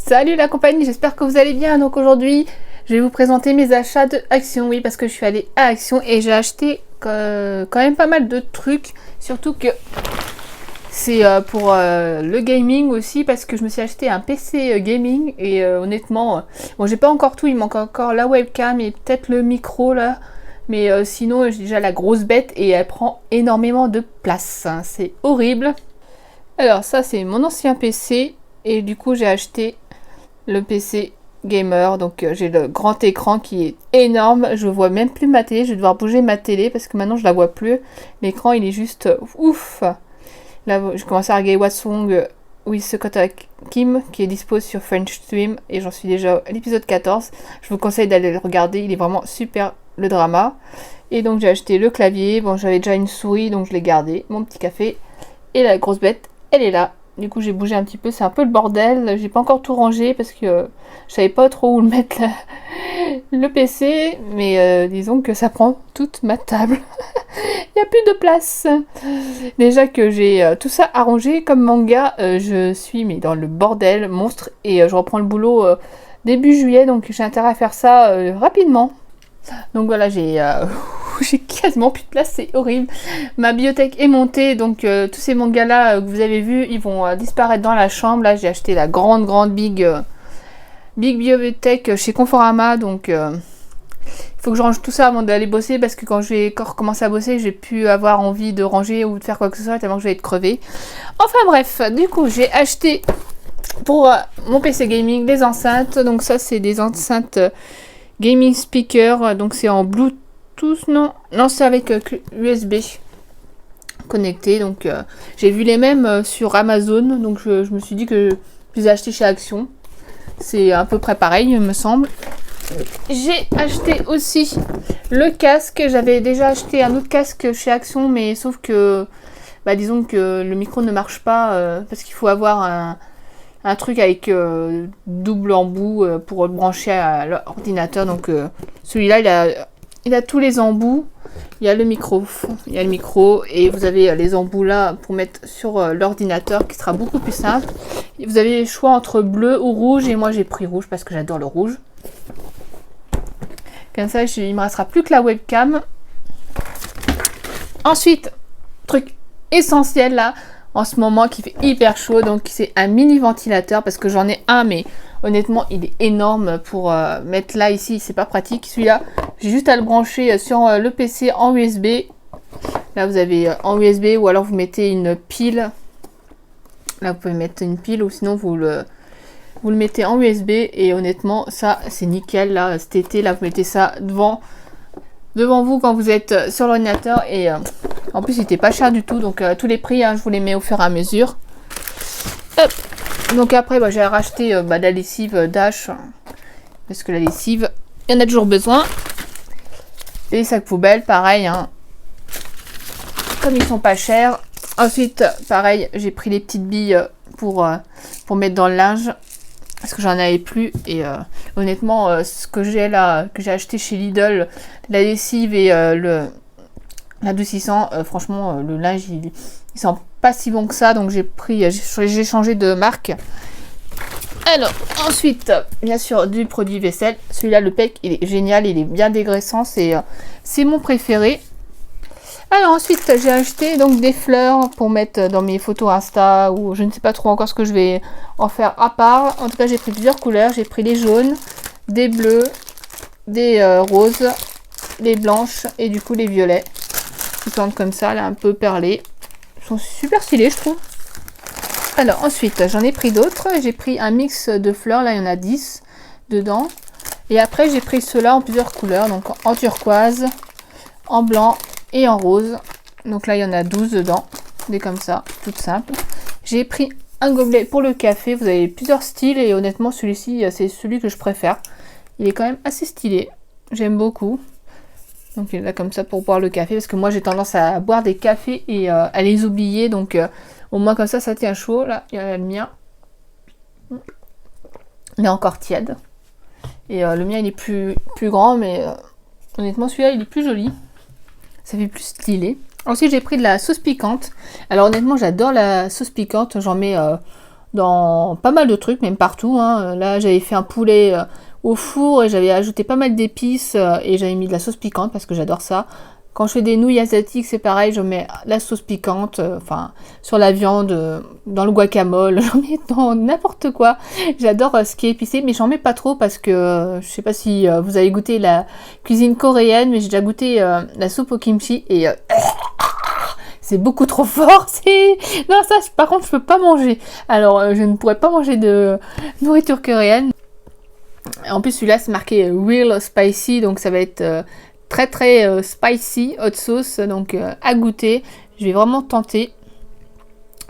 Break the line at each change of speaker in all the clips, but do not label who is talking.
Salut la compagnie, j'espère que vous allez bien. Donc aujourd'hui, je vais vous présenter mes achats de Action. Oui, parce que je suis allée à Action et j'ai acheté quand même pas mal de trucs. Surtout que c'est pour le gaming aussi, parce que je me suis acheté un PC gaming. Et honnêtement, bon, j'ai pas encore tout, il manque encore la webcam et peut-être le micro là. Mais sinon, j'ai déjà la grosse bête et elle prend énormément de place. Hein. C'est horrible. Alors ça, c'est mon ancien PC. Et du coup, j'ai acheté le PC gamer. Donc j'ai le grand écran qui est énorme. Je vois même plus ma télé. Je vais devoir bouger ma télé parce que maintenant, je la vois plus. L'écran, il est juste ouf. Là, je commence à regarder What's Wrong with Sakota Kim, qui est dispo sur French Stream. Et j'en suis déjà à l'épisode 14. Je vous conseille d'aller le regarder. Il est vraiment super, le drama. Et donc j'ai acheté le clavier. Bon, j'avais déjà une souris, donc je l'ai gardé. Mon petit café. Et la grosse bête, elle est là. Du coup, j'ai bougé un petit peu. C'est un peu le bordel. J'ai pas encore tout rangé parce que je savais pas trop où le mettre le PC. Mais disons que ça prend toute ma table. Il n'y a plus de place. Déjà que j'ai tout ça arrangé comme manga. Je suis mais dans le bordel monstre. Et je reprends le boulot début juillet. Donc j'ai intérêt à faire ça rapidement. Donc voilà, j'ai quasiment plus de place, c'est horrible. Ma bibliothèque est montée, donc tous ces mangas là que vous avez vus, ils vont disparaître dans la chambre. Là, j'ai acheté la grande big bibliothèque chez Conforama, donc il faut que je range tout ça avant d'aller bosser, parce que quand je vais recommencer à bosser, j'ai pu avoir envie de ranger ou de faire quoi que ce soit, tellement que je vais être crevée. Enfin bref, du coup, j'ai acheté pour mon PC gaming des enceintes. Donc ça, c'est des enceintes gaming speaker, donc c'est en Bluetooth, non, c'est avec USB connecté. Donc j'ai vu les mêmes sur Amazon, donc je me suis dit que je les ai achetés chez Action. C'est à peu près pareil, il me semble. J'ai acheté aussi le casque. J'avais déjà acheté un autre casque chez Action, mais sauf que, disons que le micro ne marche pas parce qu'il faut avoir un truc avec double embout pour le brancher à l'ordinateur. Donc celui-là, il a tous les embouts. Il y a le micro et vous avez les embouts là pour mettre sur l'ordinateur, qui sera beaucoup plus simple. Et vous avez le choix entre bleu ou rouge, et moi j'ai pris rouge parce que j'adore le rouge. Comme ça, il me restera plus que la webcam. Ensuite, truc essentiel là en ce moment qui fait hyper chaud, donc c'est un mini ventilateur, parce que j'en ai un, mais honnêtement il est énorme pour mettre là ici, c'est pas pratique. Celui-là, j'ai juste à le brancher sur le PC en USB. Là vous avez en USB, ou alors vous mettez une pile. Là vous pouvez mettre une pile, ou sinon vous le mettez en USB, et honnêtement ça c'est nickel. Là cet été, là vous mettez ça devant vous quand vous êtes sur l'ordinateur. Et en plus il était pas cher du tout, donc tous les prix, je vous les mets au fur et à mesure. Hop. Donc après j'ai racheté de la lessive Dash, parce que la lessive, il y en a toujours besoin. Les sacs poubelles pareil, comme ils sont pas chers. Ensuite pareil, j'ai pris les petites billes pour mettre dans le linge, parce que j'en avais plus. Et honnêtement, ce que j'ai là, que j'ai acheté chez Lidl, la lessive et l'adoucissant, franchement le linge il sent pas si bon que ça, donc j'ai changé de marque. Alors ensuite, bien sûr, du produit vaisselle. Celui-là, le PEC, il est génial, il est bien dégraissant, c'est mon préféré. Alors ensuite, j'ai acheté donc des fleurs pour mettre dans mes photos Insta, ou je ne sais pas trop encore ce que je vais en faire à part. En tout cas, j'ai pris plusieurs couleurs. J'ai pris les jaunes, des bleus, des roses, les blanches et du coup les violets. Qui plantent comme ça, là, un peu perlés. Ils sont super stylés, je trouve. Alors ensuite, j'en ai pris d'autres. J'ai pris un mix de fleurs. Là, il y en a 10 dedans. Et après, j'ai pris ceux-là en plusieurs couleurs. Donc en turquoise, en blanc et en rose. Donc là il y en a 12 dedans, des comme ça, toutes simples. J'ai pris un gobelet pour le café. Vous avez plusieurs styles, et honnêtement celui-ci, c'est celui que je préfère. Il est quand même assez stylé, j'aime beaucoup. Donc il est là comme ça pour boire le café, parce que moi j'ai tendance à boire des cafés et à les oublier. Donc au moins comme ça tient chaud. Là il y a le mien, il est encore tiède. Et le mien il est plus grand, mais honnêtement celui-là il est plus joli. Ça fait plus stylé. Ensuite, j'ai pris de la sauce piquante. Alors honnêtement, j'adore la sauce piquante. J'en mets dans pas mal de trucs, même partout. Hein. Là, j'avais fait un poulet au four et j'avais ajouté pas mal d'épices et j'avais mis de la sauce piquante parce que j'adore ça. Quand je fais des nouilles asiatiques, c'est pareil, je mets la sauce piquante, sur la viande, dans le guacamole, j'en mets dans n'importe quoi. J'adore ce qui est épicé, mais j'en mets pas trop parce que je sais pas si vous avez goûté la cuisine coréenne, mais j'ai déjà goûté la soupe au kimchi et c'est beaucoup trop fort. Non, ça, par contre, je peux pas manger. Alors, je ne pourrais pas manger de nourriture coréenne. En plus, celui-là, c'est marqué Real Spicy, donc ça va être très très spicy, hot sauce, donc à goûter. Je vais vraiment tenter.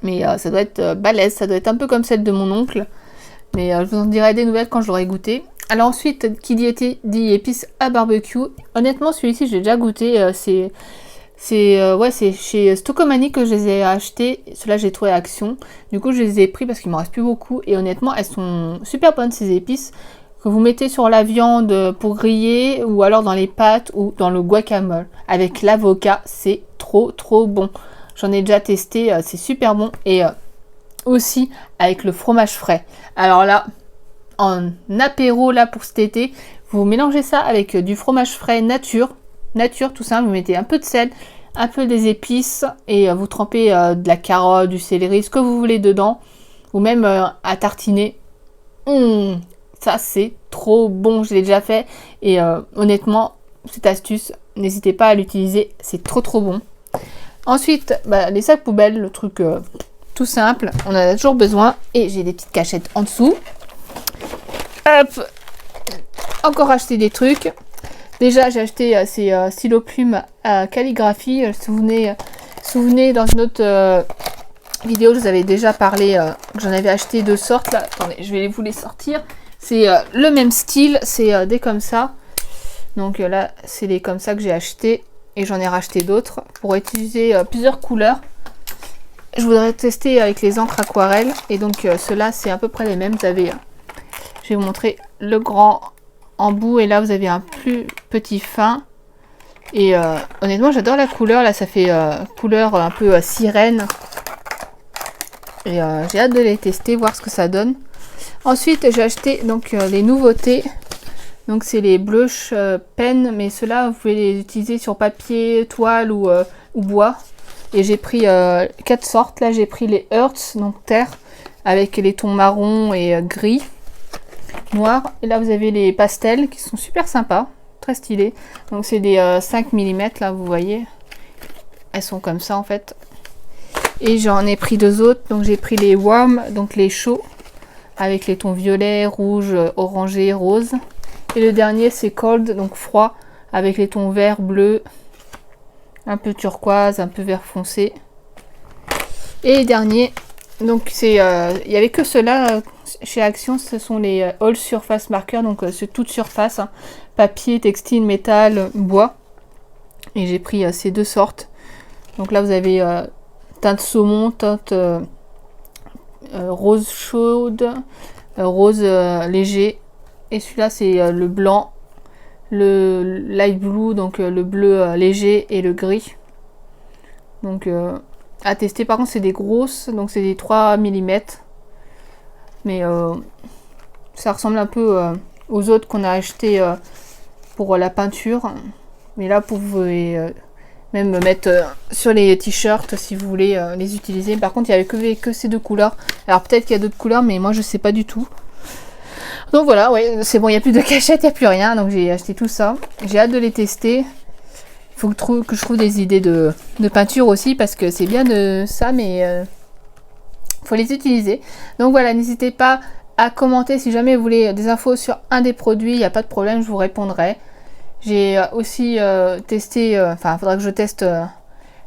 Mais ça doit être balèze, ça doit être un peu comme celle de mon oncle. Mais je vous en dirai des nouvelles quand je l'aurai goûté. Alors ensuite, qui dit épices à barbecue. Honnêtement, celui-ci, j'ai déjà goûté. C'est chez Stocomanie que je les ai achetés. Ceux-là, j'ai trouvé à Action. Du coup, je les ai pris parce qu'il m'en reste plus beaucoup. Et honnêtement, elles sont super bonnes, ces épices. Que vous mettez sur la viande pour griller ou alors dans les pâtes ou dans le guacamole. Avec l'avocat, c'est trop trop bon. J'en ai déjà testé, c'est super bon. Et aussi avec le fromage frais. Alors là, en apéro là pour cet été, vous mélangez ça avec du fromage frais nature tout simple. Vous mettez un peu de sel, un peu des épices et vous trempez de la carotte, du céleri, ce que vous voulez dedans. Ou même à tartiner. Ça, c'est trop bon, je l'ai déjà fait. Et honnêtement, cette astuce, n'hésitez pas à l'utiliser, c'est trop trop bon. Ensuite, les sacs poubelles, le truc tout simple, on en a toujours besoin. Et j'ai des petites cachettes en dessous. Hop, encore acheté des trucs. Déjà, j'ai acheté ces stylos plumes à calligraphie. Souvenez dans une autre vidéo, je vous avais déjà parlé que j'en avais acheté 2 sortes. Là, attendez, je vais vous les sortir. C'est le même style, c'est des comme ça. Donc là, c'est des comme ça que j'ai acheté. Et j'en ai racheté d'autres pour utiliser plusieurs couleurs. Je voudrais tester avec les encres aquarelles. Et donc ceux-là, c'est à peu près les mêmes. Vous avez, je vais vous montrer le grand en bout. Et là, vous avez un plus petit fin. Et honnêtement, j'adore la couleur. Là, ça fait couleur un peu sirène. Et j'ai hâte de les tester, voir ce que ça donne. Ensuite, j'ai acheté donc les nouveautés. Donc, c'est les blush pen, mais ceux-là, vous pouvez les utiliser sur papier, toile ou bois. Et j'ai pris 4 sortes. Là, j'ai pris les Earths, donc terre, avec les tons marron et gris, noir. Et là, vous avez les pastels qui sont super sympas, très stylés. Donc, c'est des 5 mm, là, vous voyez. Elles sont comme ça, en fait. Et j'en ai pris 2 autres. Donc, j'ai pris les warm, donc les chauds, avec les tons violet, rouge, orangé, rose. Et le dernier, c'est cold, donc froid, avec les tons vert, bleu, un peu turquoise, un peu vert foncé. Et les derniers, donc c'est, il n'y avait que ceux-là chez Action, ce sont les All Surface Markers, donc c'est toute surface, hein, papier, textile, métal, bois. Et j'ai pris ces 2 sortes. Donc là, vous avez teinte saumon, teinte rose chaude, rose léger. Et celui-là, c'est le blanc, le light blue, donc le bleu léger et le gris. Donc à tester. Par contre, c'est des grosses, donc c'est des 3 mm. Mais ça ressemble un peu aux autres qu'on a acheté pour la peinture. Mais là, vous pouvez même mettre sur les t-shirts si vous voulez les utiliser. Par contre, il n'y avait que ces 2 couleurs. Alors peut-être qu'il y a d'autres couleurs, mais moi je sais pas du tout. Donc voilà, ouais, c'est bon, il n'y a plus de cachette, il n'y a plus rien. Donc j'ai acheté tout ça. J'ai hâte de les tester. Il faut que je trouve des idées de peinture aussi, parce que c'est bien de ça, mais faut les utiliser. Donc voilà, n'hésitez pas à commenter si jamais vous voulez des infos sur un des produits. Il n'y a pas de problème, je vous répondrai. J'ai aussi testé, il faudra que je teste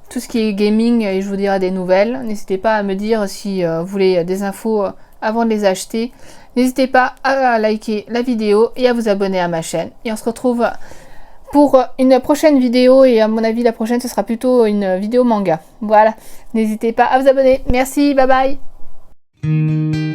tout ce qui est gaming et je vous dirai des nouvelles. N'hésitez pas à me dire si vous voulez des infos avant de les acheter. N'hésitez pas à liker la vidéo et à vous abonner à ma chaîne. Et on se retrouve pour une prochaine vidéo. Et à mon avis, la prochaine, ce sera plutôt une vidéo manga. Voilà. N'hésitez pas à vous abonner. Merci. Bye bye.